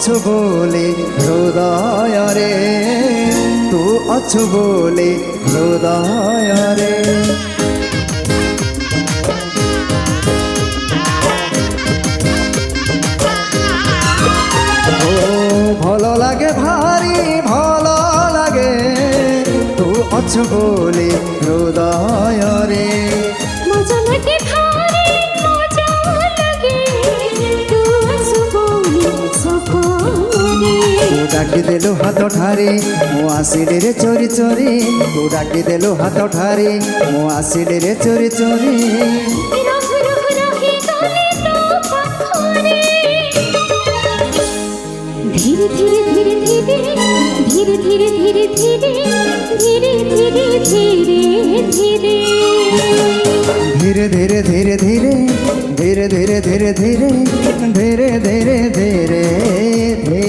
ଅଛୁ ବୋଲି ହୃଦୟରେ, ତୁ ଅଛୁ ବୋଲି ହୃଦୟରେ। ଭଲ ଲାଗେ ଭାରି ଭଲ ଲାଗେ, ତୁ ଅଛୁ ବୋଲି ହୃଦୟରେ। মজা লাগে ভারি মজা লাগে, তু আছো বলি সপনে। তু ডাকি দেলু হাত ঠারি ମୁଁ ଆସିଲି ରେ ଚୋରି ଚୋରି, ତୁ ଡାକି ଦେଲୁ ହାତ ଠାରି ମୁଁ ଆସିଲି ରେ ଚୋରି ଚୋରି। ରହୁ ରହୁ ରହିଗଲି ତୋ ପାଖରେ, ଧୀରେ ଧୀରେ ଧୀରେ ଧୀରେ ଧୀରେ ଧୀରେ ଧୀରେ ଧୀରେ ଧୀରେ ଧୀରେ ଧୀରେ धीरे धीरे धीरे धीरे धीरे धीरे धीरे धीरे धीरे धीरे धीरे धीरे